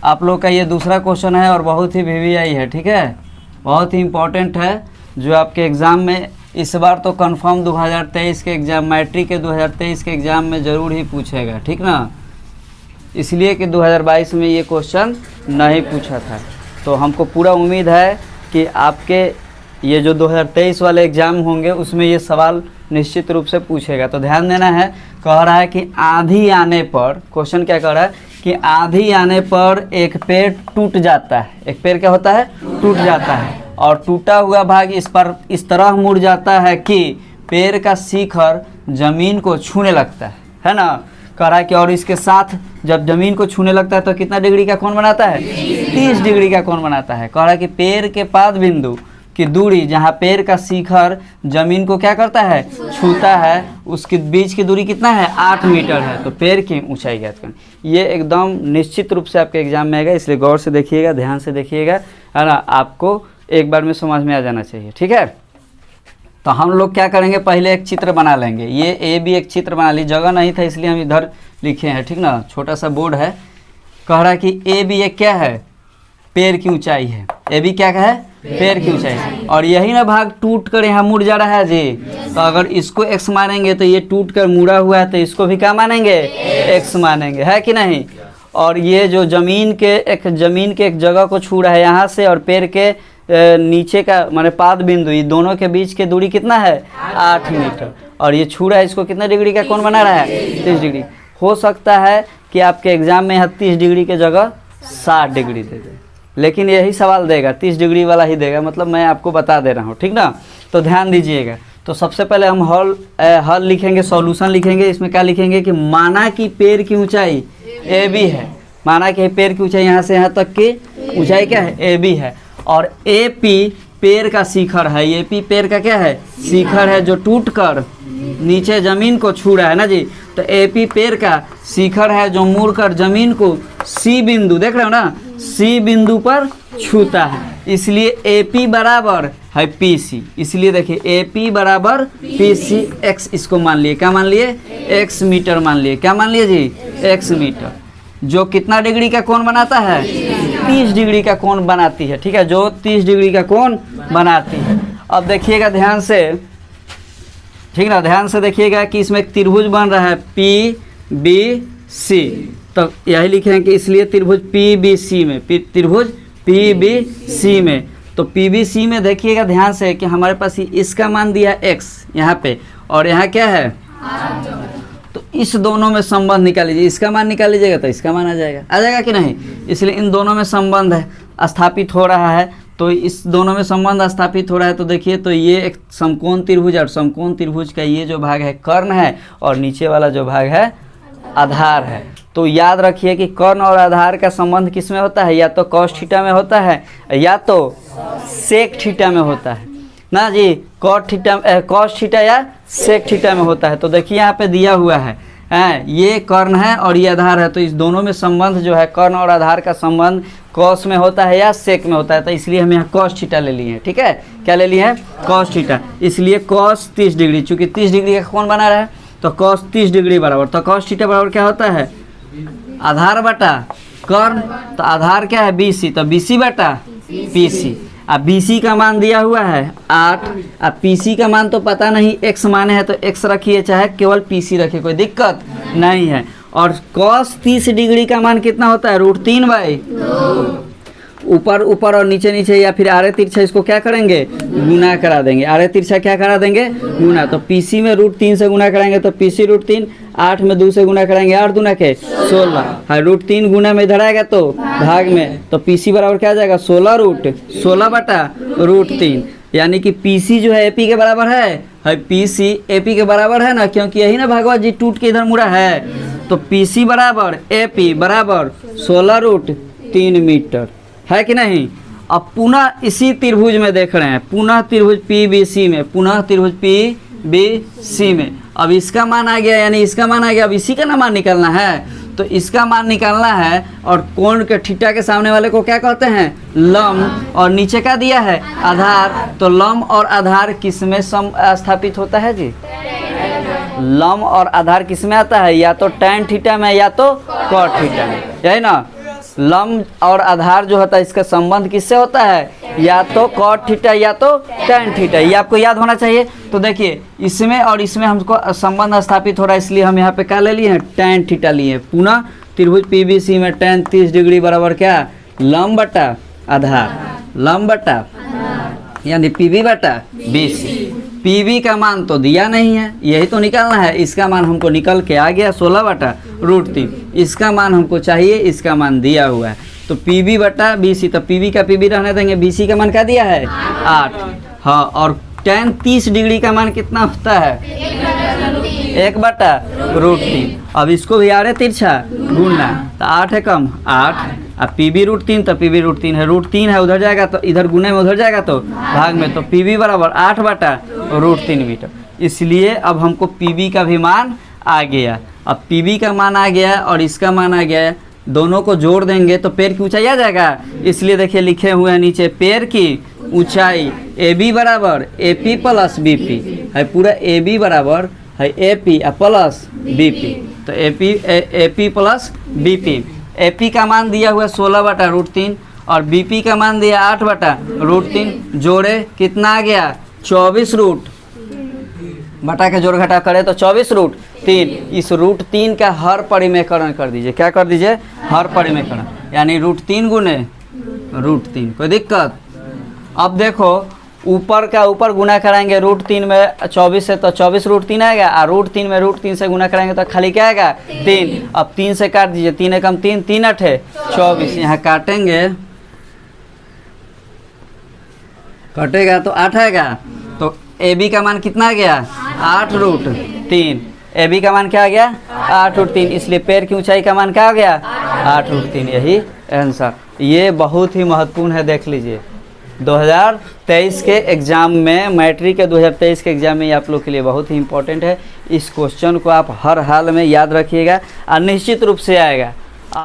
आप लोग का ये दूसरा क्वेश्चन है और बहुत ही वीवीआई है, ठीक है, बहुत ही इम्पोर्टेंट है, जो आपके एग्ज़ाम में इस बार तो कंफर्म 2023 के एग्ज़ाम, मैट्रिक के 2023 के एग्ज़ाम में ज़रूर ही पूछेगा, ठीक ना, इसलिए कि 2022 में ये क्वेश्चन नहीं पूछा था। तो हमको पूरा उम्मीद है कि आपके ये जो 2023 वाले एग्ज़ाम होंगे उसमें ये सवाल निश्चित रूप से पूछेगा। तो ध्यान देना है, कह रहा है कि आंधी आने पर, क्वेश्चन क्या कह रहा है कि आंधी आने पर एक पेड़ टूट जाता है, एक पेड़ क्या होता है, टूट जाता है, और टूटा हुआ भाग इस पर इस तरह मुड़ जाता है कि पेड़ का शिखर जमीन को छूने लगता है ना, कह रहा है कि और इसके साथ जब जमीन को छूने लगता है तो कितना डिग्री का कोण बनाता है, 30 डिग्री का कोण बनाता है। कह रहा है कि पेड़ के पाद बिंदु की दूरी, जहाँ पेड़ का शिखर जमीन को क्या करता है, छूता है, उसके बीच की दूरी कितना है, 8 मीटर है। तो पेड़ की ऊंचाई ज्ञात करें। ये एकदम निश्चित रूप से आपके एग्जाम में आएगा, इसलिए गौर से देखिएगा, ध्यान से देखिएगा, है ना, आपको एक बार में समझ में आ जाना चाहिए, ठीक है। तो हम लोग क्या करेंगे, पहले एक चित्र बना लेंगे। ये ए भी एक चित्र बना ली, जगह नहीं था इसलिए हम इधर लिखे हैं, ठीक ना, छोटा सा बोर्ड है। कह रहा है कि ए भी एक क्या है, पेड़ की ऊंचाई है, ए भी क्या है, पेड़ की ऊंचाई, और यही ना भाग टूट कर यहाँ मुड़ जा रहा है जी। तो अगर इसको x मानेंगे तो ये टूट कर मुड़ा हुआ है, तो इसको भी क्या मानेंगे, x मानेंगे, है कि नहीं। और ये जो जमीन के एक जगह को छू रहा है यहाँ से, और पेड़ के नीचे का माने पाद बिंदु, ये दोनों के बीच की दूरी कितना है, 8 मीटर, और ये छू रहा है, इसको कितना डिग्री का कोण बना रहा है, 30 डिग्री। हो सकता है कि आपके एग्जाम में यहाँ 30 डिग्री की जगह 60 डिग्री दे दे, लेकिन यही सवाल देगा, 30 डिग्री वाला ही देगा, मतलब मैं आपको बता दे रहा हूँ, ठीक ना। तो ध्यान दीजिएगा। तो सबसे पहले हम हल लिखेंगे, सॉल्यूशन लिखेंगे। इसमें क्या लिखेंगे कि माना कि पेड़ की ऊंचाई ए बी है, माना कि पेड़ की ऊंचाई यहाँ से यहाँ तक की ऊंचाई क्या है, ए बी है, और ए पी पेड़ का शिखर है, ए पी पेड़ का क्या है, शिखर है, जो टूट कर नीचे जमीन को छू रहा है ना जी। तो ए पी पेड़ का शिखर है जो मुड़कर जमीन को सी बिंदु, देख रहे हो ना, सी बिंदु पर छूता है, इसलिए ए पी बराबर है पी सी। इसलिए देखिए ए पी बराबर पी सी एक्स, इसको मान लिए, क्या मान लिए, एक्स मीटर मान लिए, क्या मान लिए जी, एक्स मीटर, जो कितना डिग्री का कोण बनाता है, 30 डिग्री का कोण बनाती है, ठीक है, जो 30 डिग्री का कोण बनाती है। अब देखिएगा ध्यान से, ठीक ना, ध्यान से देखिएगा कि इसमें एक त्रिभुज बन रहा है पी बी सी। तो यही लिखे हैं कि इसलिए त्रिभुज पी बी सी में, त्रिभुज पी बी सी में, तो पी बी सी में देखिएगा ध्यान से कि हमारे पास इसका मान दिया x यहाँ पे, और यहाँ क्या है, तो इस दोनों में संबंध निकाल लीजिए, इसका मान निकाल लीजिएगा तो इसका मान आ जाएगा कि नहीं। इसलिए इन दोनों में संबंध है, स्थापित हो रहा है, तो इस दोनों में संबंध स्थापित हो रहा है। तो देखिए, तो ये एक समकोण त्रिभुज, और समकोण त्रिभुज का ये जो भाग है कर्ण है, और नीचे वाला जो भाग है आधार है। तो याद रखिए कि कर्ण और आधार का संबंध किस में होता है, या तो कॉस थीटा में होता है, या तो सेक थीटा में होता है ना जी, कॉस थीटा या सेक थीटा में होता है। तो देखिए यहाँ पे दिया हुआ है, ये कर्ण है और ये आधार है, तो इस दोनों में संबंध जो है, कर्ण और आधार का संबंध कॉस में होता है या सेक में होता है, तो इसलिए हम यहाँ कॉस थीटा ले लिए हैं, ठीक है, क्या ले लिए हैं, कॉस थीटा। इसलिए कॉस 30 डिग्री, चूंकि 30 डिग्री का कोण बना रहा है, तो कॉस 30 डिग्री बराबर, तो कॉस थीटा बराबर क्या होता है, आधार बटा कर्ण, तो आधार क्या है बी सी, तो बी सी बटा पी सी। अब बी सी का मान दिया हुआ है 8, अब पी सी का मान तो पता नहीं, x माने है तो x रखिए, चाहे केवल पी सी रखिए, कोई दिक्कत नहीं है। और cos 30 डिग्री का मान कितना होता है, √3/2। ऊपर ऊपर और नीचे नीचे, या फिर आरे तिरछा, इसको क्या करेंगे, गुना करा देंगे, आरे तिरछा क्या करा देंगे, गुना। तो पीसी में √3 से गुना कराएंगे तो पीसी √3, 8 में 2 से गुना कराएंगे, 8 दूना के 16, √3 गुना में इधर आएगा तो भाग में, तो पीसी बराबर क्या आ जाएगा, 16 बटा √3, यानी कि पीसी जो है एपी के बराबर है पीसी एपी के बराबर है ना, क्योंकि यही ना भागवत जी टूट के इधर मुड़ा है। तो पीसी बराबर एपी बराबर 16√3 मीटर, है कि नहीं। अब पुनः इसी त्रिभुज में देख रहे हैं, पुनः त्रिभुज पी बी सी में, पुनः त्रिभुज पी बी सी में, अब इसका मान आ गया, यानी इसका मान आ गया, अब इसी का ना मान निकालना है। तो इसका मान निकालना है, और कोण के थीटा के सामने वाले को क्या कहते हैं, लंब, और नीचे का दिया है आधार। तो लंब और आधार किस में स्थापित होता है जी, लंब और आधार किस में आता है, या तो tan थीटा में या तो cot थीटा में, यही ना। लंब और आधार जो होता है इसका संबंध किससे होता है, या तो कॉट थीटा या तो टैन थीटा, ये आपको याद होना चाहिए। तो देखिए इसमें और इसमें हमको संबंध स्थापित हो रहा है, इसलिए हम यहाँ पे क्या ले लिए हैं, टैन थीटा लिए। पुनः त्रिभुज पीबीसी में टैन 30 डिग्री बराबर क्या, लंब बटा आधार, लंब बटा यानी पीबी बटा बीसी। पीबी का मान तो दिया नहीं है, यही तो निकालना है, इसका मान हमको निकल के आ गया 16/√3। इसका मान हमको चाहिए, इसका मान दिया हुआ है, तो पीबी बटा बीसी, तो पीबी का पीबी रहने देंगे, बीसी का मान क्या दिया है 8। हाँ, और टैन 30 डिग्री का मान कितना होता है, 1/√3। अब इसको भी आड़े तिरछा गुणना, तो 8 है कम 8, अब पीबी √3, तो पीबी √3 है, √3 है उधर जाएगा तो इधर गुने में उधर जाएगा तो भाग में, तो पीबी बराबर 8/√3 मीटर। इसलिए अब हमको पीबी का भी मान आ गया। अब पीबी का मान आ गया और इसका मान आ गया, दोनों को जोड़ देंगे तो पेड़ की ऊंचाई आ जाएगा। इसलिए देखिए लिखे हुए हैं नीचे, पेड़ की ऊंचाई ए बी बराबर A P plus B P है, पूरा ए बी बराबर है A P plus B P, तो A P plus B P. A P का मान दिया हुआ 16/√3 और बी पी का मान दिया 8/√3, जोड़े कितना आ गया 24 बटा के जोड़ घटा करे तो 24√3। इस √3 का हर परिमेयकरण कर दीजिए, क्या कर दीजिए, हर परिमेयकरण, यानी √3 गुने √3, कोई दिक्कत। अब देखो ऊपर का ऊपर गुना कराएंगे, √3 में 24 है तो 24√3 आएगा, और √3 में √3 से गुना कराएंगे तो खाली क्या आएगा 3। अब 3 से काट दीजिए, 3 एकम 3, 3 8 है 24, यहाँ काटेंगे, कटेगा तो 8 आएगा, तो ए बी का मान कितना आ गया 8√3। ए बी का मान क्या आ गया 8√3, इसलिए पेड़ की ऊंचाई का मान क्या आ गया 8√3, यही आंसर। ये बहुत ही महत्वपूर्ण है, देख लीजिए 2023 के एग्ज़ाम में, मैट्रिक के 2023 के एग्ज़ाम में, ये आप लोग के लिए बहुत ही इंपॉर्टेंट है। इस क्वेश्चन को आप हर हाल में याद रखिएगा और निश्चित रूप से आएगा।